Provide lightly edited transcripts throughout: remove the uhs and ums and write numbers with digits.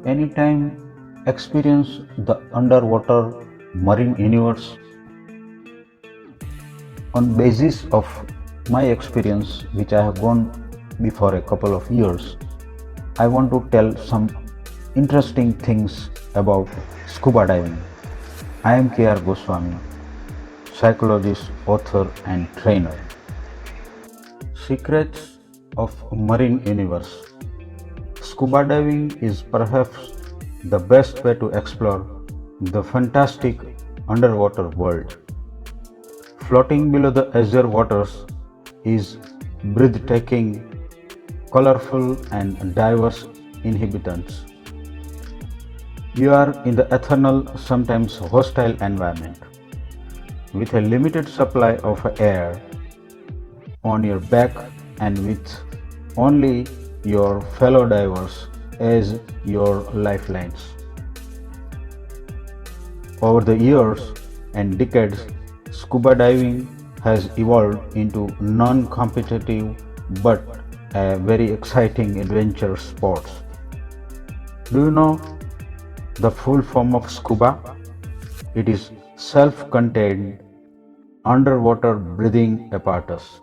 anytime experienced the underwater marine universe? On basis of my experience, which I have gone before a couple of years, I want to tell some interesting things about scuba diving. I am K.R. Goswami, psychologist, author and trainer. Secrets of Marine Universe. Scuba diving is perhaps the best way to explore the fantastic underwater world. Floating below the azure waters is breathtaking, colorful and diverse inhabitants. You are in the eternal, sometimes hostile environment, with a limited supply of air on your back and with only your fellow divers as your lifelines. Over the years and decades, scuba diving has evolved into non-competitive but a very exciting adventure sport. Do you know the full form of scuba? It is self-contained underwater breathing apparatus.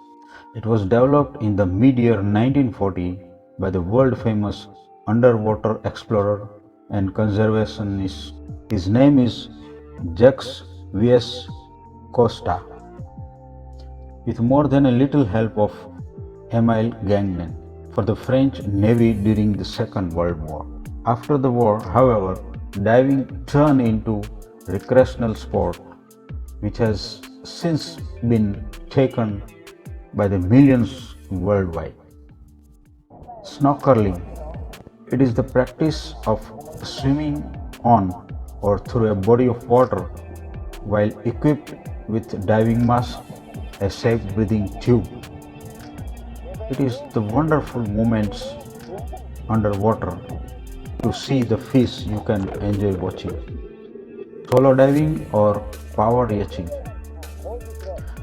It was developed in the mid-year 1940 by the world-famous underwater explorer and conservationist. His name is Jacques-Yves Cousteau, with more than a little help of Émile Gagnan for the French Navy during the Second World War. After the war, however, diving turned into recreational sport, which has since been taken by the millions worldwide. Snorkeling. It is the practice of swimming on or through a body of water while equipped with diving mask, a safe breathing tube. It is the wonderful moments underwater to see the fish you can enjoy watching. Solo diving or power yachting.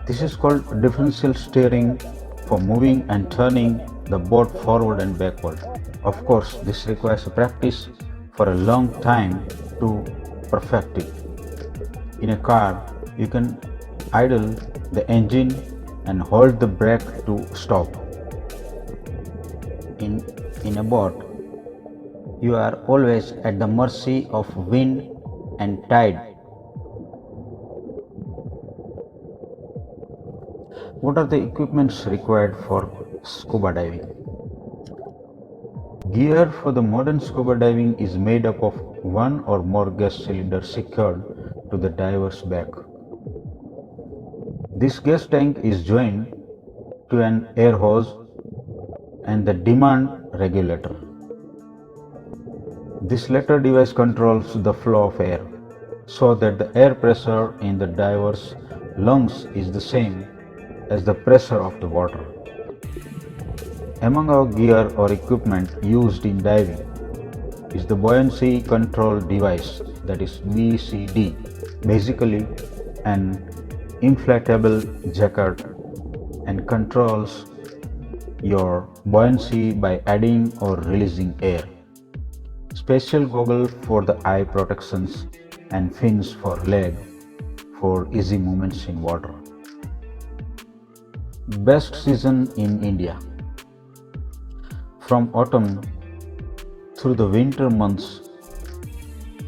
This is called differential steering for moving and turning the boat forward and backward. Of course, this requires practice for a long time to perfect it. In a car, you can idle the engine and hold the brake to stop. In a boat, you are always at the mercy of wind and tide. What are the equipments required for scuba diving? Gear for the modern scuba diving is made up of one or more gas cylinders secured to the diver's back. This gas tank is joined to an air hose and the demand regulator. This latter device controls the flow of air so that the air pressure in the diver's lungs is the same as the pressure of the water. Among our gear or equipment used in diving is the buoyancy control device, that is BCD, basically an inflatable jacket and controls your buoyancy by adding or releasing air. Special goggle for the eye protections and fins for leg for easy movements in water. Best season in India. From autumn through the winter months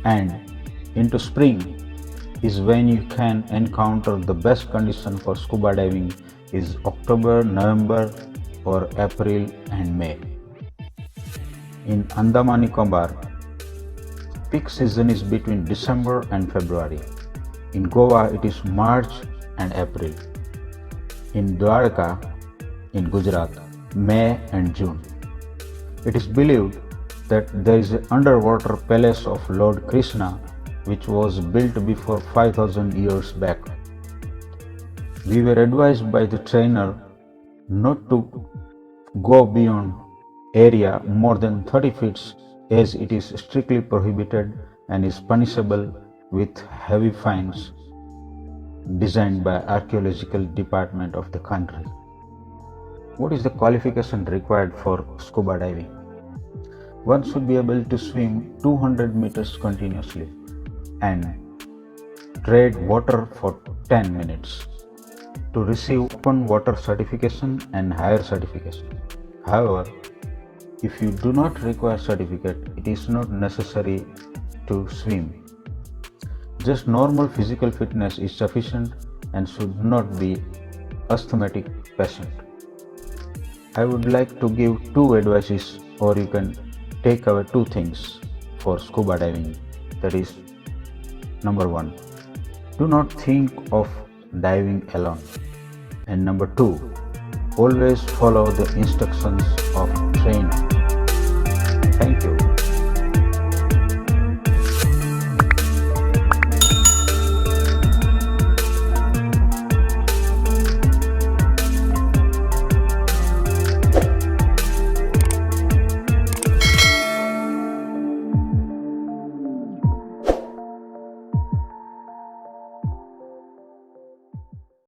and into spring is when you can encounter the best condition for scuba diving is October, November or April and May. In Andaman Nicobar, peak season is between December and February. In Goa, it is March and April. In Dwarka, in Gujarat, May and June. It is believed that there is an underwater palace of Lord Krishna which was built before 5000 years back. We were advised by the trainer not to go beyond area more than 30 feet as it is strictly prohibited and is punishable with heavy fines designed by archaeological department of the country. What is the qualification required for scuba diving? One should be able to swim 200 meters continuously and tread water for 10 minutes to receive open water certification and higher certification. However, if you do not require certificate, it is not necessary to swim. Just normal physical fitness is sufficient and should not be asthmatic patient. I would like to give two advices, or you can take away two things for scuba diving. That is, number one, do not think of diving alone. And number two, always follow the instructions of trainer. Thank you.